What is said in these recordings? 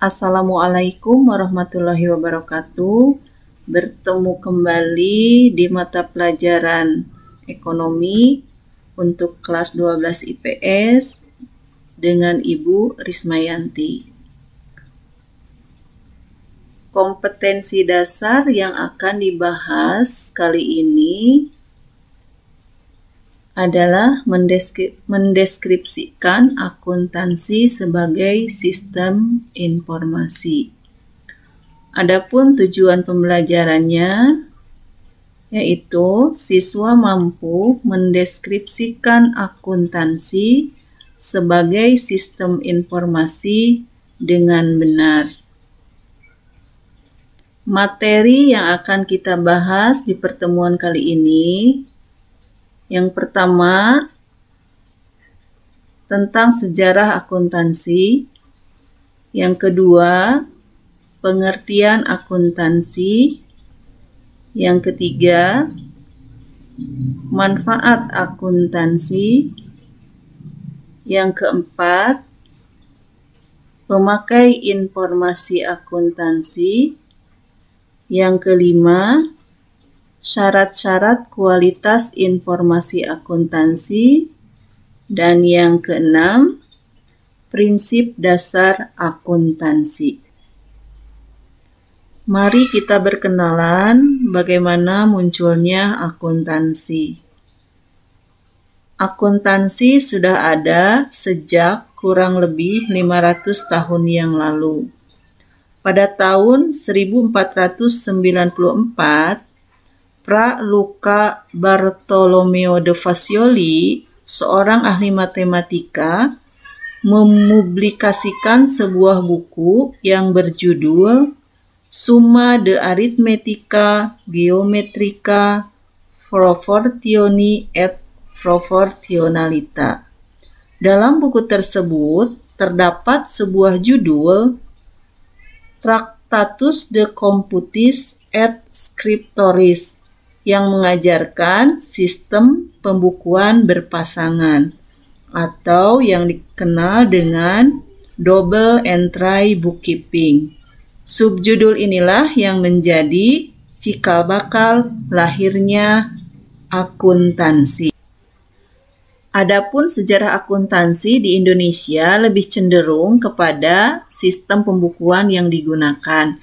Assalamualaikum warahmatullahi wabarakatuh. Bertemu kembali di mata pelajaran ekonomi untuk kelas 12 IPS dengan Ibu Rismayanti. Kompetensi dasar yang akan dibahas kali ini adalah mendeskripsikan akuntansi sebagai sistem informasi. Adapun tujuan pembelajarannya yaitu siswa mampu mendeskripsikan akuntansi sebagai sistem informasi dengan benar. Materi yang akan kita bahas di pertemuan kali ini, yang pertama, tentang sejarah akuntansi. Yang kedua, pengertian akuntansi. Yang ketiga, manfaat akuntansi. Yang keempat, pemakai informasi akuntansi. Yang kelima, syarat-syarat kualitas informasi akuntansi. Dan yang keenam, prinsip dasar akuntansi. Mari kita berkenalan bagaimana munculnya akuntansi. Akuntansi sudah ada sejak kurang lebih 500 tahun yang lalu. Pada tahun 1494, Fra Luca Bartolomeo de Fazioli, seorang ahli matematika, mempublikasikan sebuah buku yang berjudul Summa de Arithmetica Geometrica Proportioni et Proportionalita. Dalam buku tersebut terdapat sebuah judul Tractatus de Computis et Scriptoris yang mengajarkan sistem pembukuan berpasangan atau yang dikenal dengan double entry bookkeeping. Subjudul inilah yang menjadi cikal bakal lahirnya akuntansi. Adapun sejarah akuntansi di Indonesia lebih cenderung kepada sistem pembukuan yang digunakan,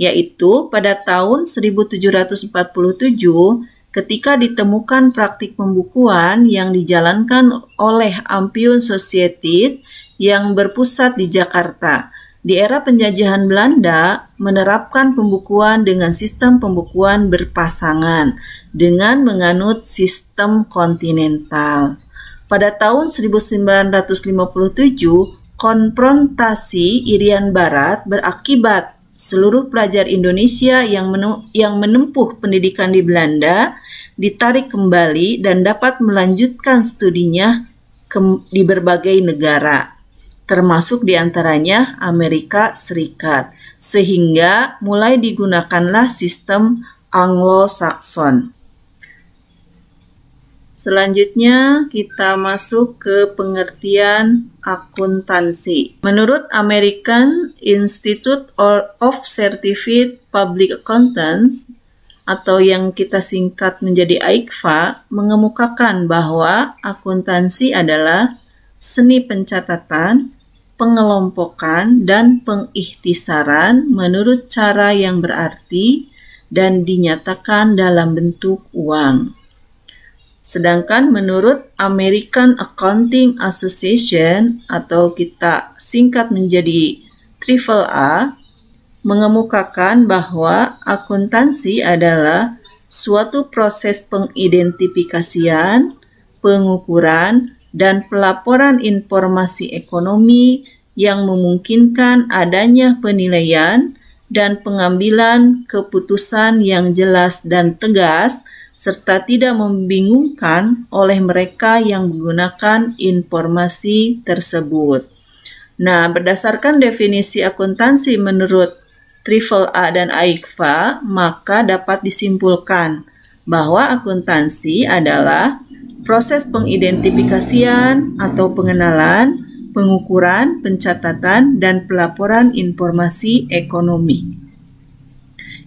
yaitu pada tahun 1747 ketika ditemukan praktik pembukuan yang dijalankan oleh Amphion Society yang berpusat di Jakarta. Di era penjajahan Belanda menerapkan pembukuan dengan sistem pembukuan berpasangan dengan menganut sistem kontinental. Pada tahun 1957, konfrontasi Irian Barat berakibat seluruh pelajar Indonesia yang menempuh pendidikan di Belanda ditarik kembali dan dapat melanjutkan studinya di berbagai negara, termasuk diantaranya Amerika Serikat, sehingga mulai digunakanlah sistem Anglo-Saxon. Selanjutnya kita masuk ke pengertian akuntansi. Menurut American Institute of Certified Public Accountants atau yang kita singkat menjadi AICPA, mengemukakan bahwa akuntansi adalah seni pencatatan, pengelompokan, dan pengikhtisaran menurut cara yang berarti dan dinyatakan dalam bentuk uang. Sedangkan menurut American Accounting Association atau kita singkat menjadi AAA, mengemukakan bahwa akuntansi adalah suatu proses pengidentifikasian, pengukuran, dan pelaporan informasi ekonomi yang memungkinkan adanya penilaian dan pengambilan keputusan yang jelas dan tegas serta tidak membingungkan oleh mereka yang menggunakan informasi tersebut. Nah, berdasarkan definisi akuntansi menurut AAA dan AICPA, maka dapat disimpulkan bahwa akuntansi adalah proses pengidentifikasian atau pengenalan, pengukuran, pencatatan, dan pelaporan informasi ekonomi.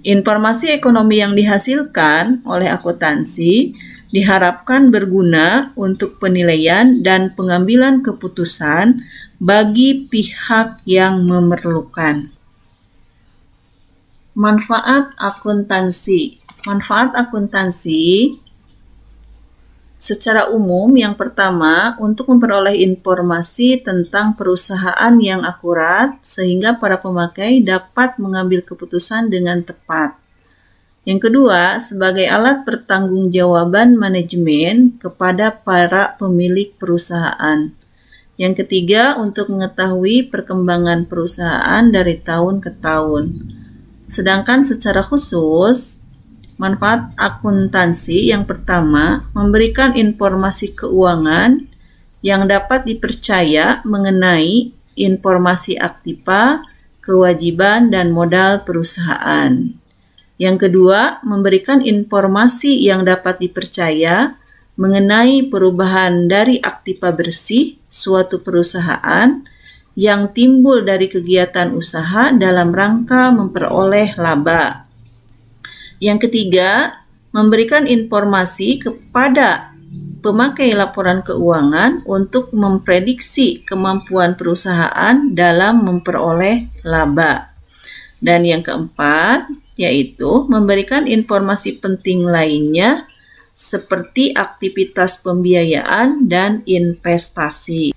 Informasi ekonomi yang dihasilkan oleh akuntansi diharapkan berguna untuk penilaian dan pengambilan keputusan bagi pihak yang memerlukan. Manfaat akuntansi. Manfaat akuntansi secara umum yang pertama untuk memperoleh informasi tentang perusahaan yang akurat sehingga para pemakai dapat mengambil keputusan dengan tepat. Yang kedua, sebagai alat pertanggungjawaban manajemen kepada para pemilik perusahaan. Yang ketiga, untuk mengetahui perkembangan perusahaan dari tahun ke tahun. Sedangkan secara khusus, manfaat akuntansi yang pertama, memberikan informasi keuangan yang dapat dipercaya mengenai informasi aktiva, kewajiban, dan modal perusahaan. Yang kedua, memberikan informasi yang dapat dipercaya mengenai perubahan dari aktiva bersih suatu perusahaan yang timbul dari kegiatan usaha dalam rangka memperoleh laba. Yang ketiga, memberikan informasi kepada pemakai laporan keuangan untuk memprediksi kemampuan perusahaan dalam memperoleh laba. Dan yang keempat, yaitu memberikan informasi penting lainnya seperti aktivitas pembiayaan dan investasi.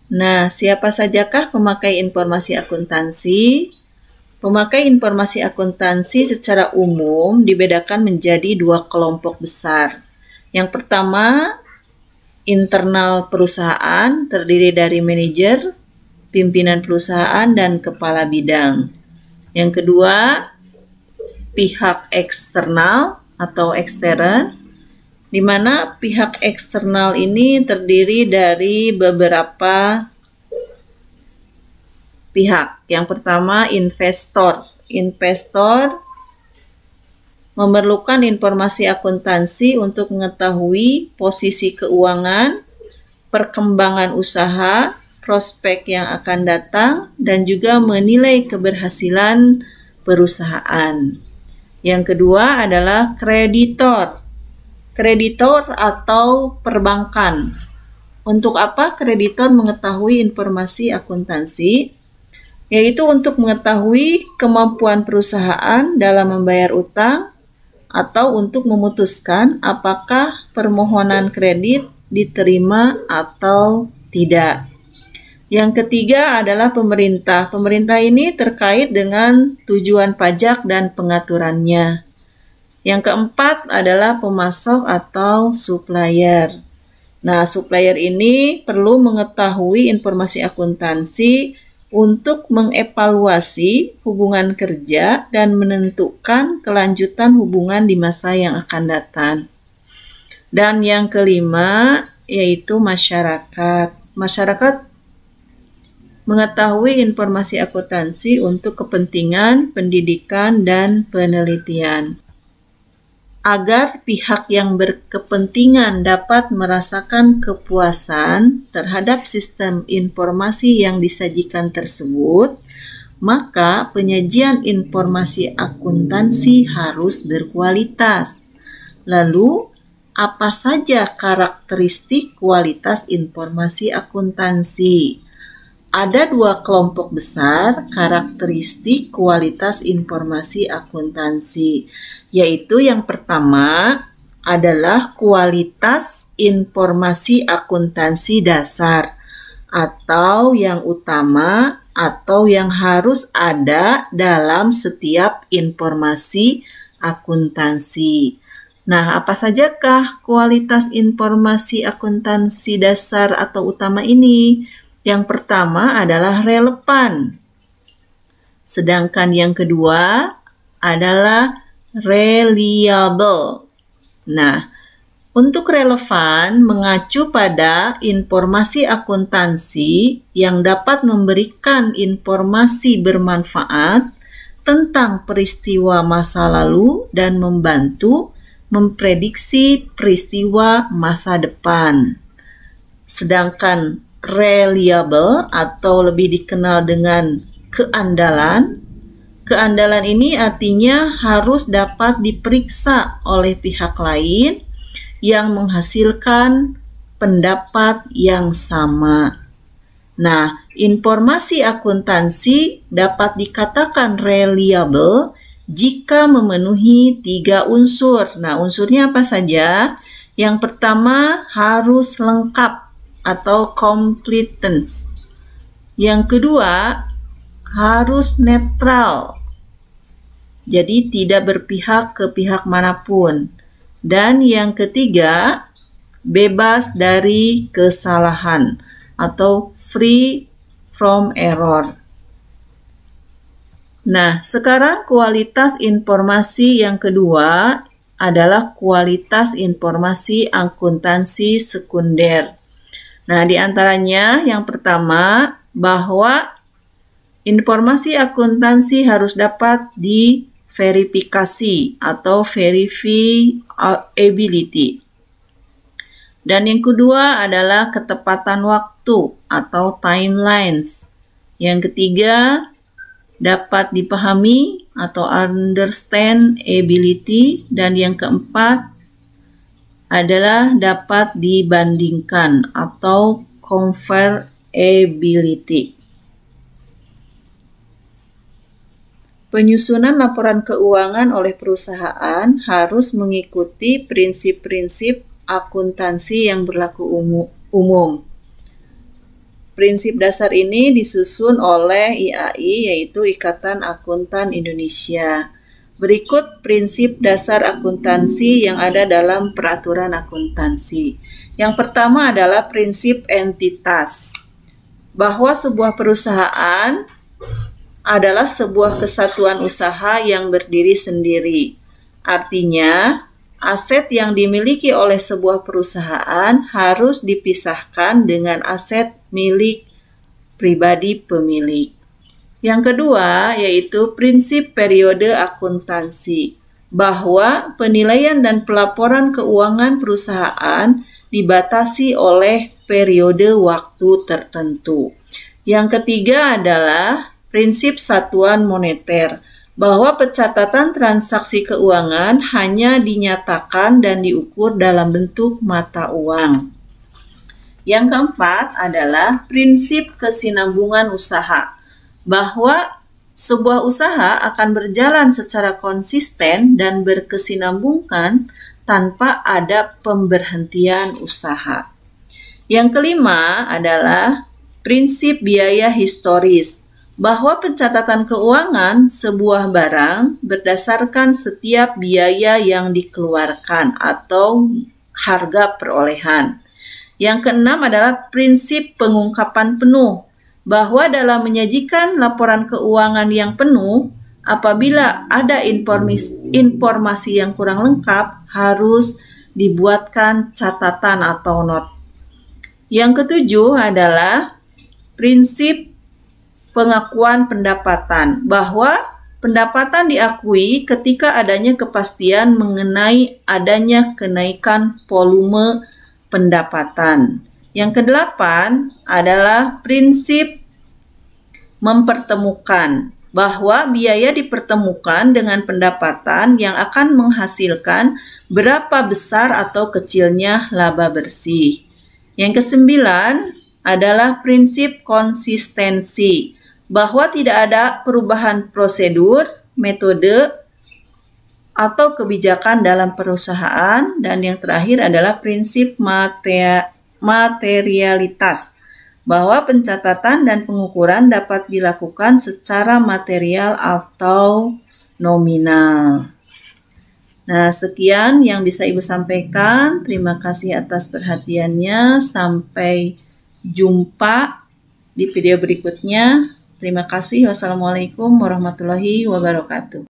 Nah, siapa sajakah pemakai informasi akuntansi? Pemakai informasi akuntansi secara umum dibedakan menjadi dua kelompok besar. Yang pertama, internal perusahaan terdiri dari manajer, pimpinan perusahaan, dan kepala bidang. Yang kedua, pihak eksternal atau ekstern, di mana pihak eksternal ini terdiri dari beberapa pihak. Yang pertama, investor. Investor memerlukan informasi akuntansi untuk mengetahui posisi keuangan, perkembangan usaha, prospek yang akan datang, dan juga menilai keberhasilan perusahaan. Yang kedua adalah kreditor. Kreditor atau perbankan. Untuk apa kreditor mengetahui informasi akuntansi? Yaitu untuk mengetahui kemampuan perusahaan dalam membayar utang atau untuk memutuskan apakah permohonan kredit diterima atau tidak. Yang ketiga adalah pemerintah. Pemerintah ini terkait dengan tujuan pajak dan pengaturannya. Yang keempat adalah pemasok atau supplier. Nah, supplier ini perlu mengetahui informasi akuntansi untuk mengevaluasi hubungan kerja dan menentukan kelanjutan hubungan di masa yang akan datang. Dan yang kelima yaitu masyarakat. Masyarakat mengetahui informasi akuntansi untuk kepentingan pendidikan dan penelitian. Agar pihak yang berkepentingan dapat merasakan kepuasan terhadap sistem informasi yang disajikan tersebut, maka penyajian informasi akuntansi harus berkualitas. Lalu, apa saja karakteristik kualitas informasi akuntansi? Ada dua kelompok besar karakteristik kualitas informasi akuntansi, yaitu yang pertama adalah kualitas informasi akuntansi dasar atau yang utama atau yang harus ada dalam setiap informasi akuntansi. Nah, apa sajakah kualitas informasi akuntansi dasar atau utama ini? Yang pertama adalah relevan. Sedangkan yang kedua adalah reliable. Nah, untuk relevan mengacu pada informasi akuntansi yang dapat memberikan informasi bermanfaat tentang peristiwa masa lalu dan membantu memprediksi peristiwa masa depan. Sedangkan reliable atau lebih dikenal dengan keandalan. Keandalan ini artinya harus dapat diperiksa oleh pihak lain yang menghasilkan pendapat yang sama. Nah, informasi akuntansi dapat dikatakan reliable jika memenuhi 3 unsur. Nah, unsurnya apa saja? Yang pertama harus lengkap atau completeness. Yang kedua harus netral, jadi tidak berpihak ke pihak manapun. Dan yang ketiga bebas dari kesalahan atau free from error. Nah, sekarang kualitas informasi yang kedua adalah kualitas informasi akuntansi sekunder. Nah, di antaranya yang pertama bahwa informasi akuntansi harus dapat diverifikasi atau verifiability. Dan yang kedua adalah ketepatan waktu atau timelines. Yang ketiga dapat dipahami atau understandability, dan yang keempat adalah dapat dibandingkan atau comparability. Penyusunan laporan keuangan oleh perusahaan harus mengikuti prinsip-prinsip akuntansi yang berlaku umum. Prinsip dasar ini disusun oleh IAI, yaitu Ikatan Akuntan Indonesia. Berikut prinsip dasar akuntansi yang ada dalam peraturan akuntansi. Yang pertama adalah prinsip entitas, bahwa sebuah perusahaan adalah sebuah kesatuan usaha yang berdiri sendiri. Artinya, aset yang dimiliki oleh sebuah perusahaan harus dipisahkan dengan aset milik pribadi pemilik. Yang kedua yaitu prinsip periode akuntansi, bahwa penilaian dan pelaporan keuangan perusahaan dibatasi oleh periode waktu tertentu. Yang ketiga adalah prinsip satuan moneter, bahwa pencatatan transaksi keuangan hanya dinyatakan dan diukur dalam bentuk mata uang. Yang keempat adalah prinsip kesinambungan usaha, bahwa sebuah usaha akan berjalan secara konsisten dan berkesinambungan tanpa ada pemberhentian usaha. Yang kelima adalah prinsip biaya historis, bahwa pencatatan keuangan sebuah barang berdasarkan setiap biaya yang dikeluarkan atau harga perolehan. Yang keenam adalah prinsip pengungkapan penuh, bahwa dalam menyajikan laporan keuangan yang penuh, apabila ada informasi yang kurang lengkap, harus dibuatkan catatan atau not. Yang ketujuh adalah prinsip pengakuan pendapatan, bahwa pendapatan diakui ketika adanya kepastian mengenai adanya kenaikan volume pendapatan. Yang kedelapan adalah prinsip mempertemukan, bahwa biaya dipertemukan dengan pendapatan yang akan menghasilkan berapa besar atau kecilnya laba bersih. Yang kesembilan adalah prinsip konsistensi, bahwa tidak ada perubahan prosedur, metode, atau kebijakan dalam perusahaan. Dan yang terakhir adalah prinsip materialitas, bahwa pencatatan dan pengukuran dapat dilakukan secara material atau nominal. Nah, sekian yang bisa Ibu sampaikan. Terima kasih atas perhatiannya. Sampai jumpa di video berikutnya. Terima kasih. Wassalamualaikum warahmatullahi wabarakatuh.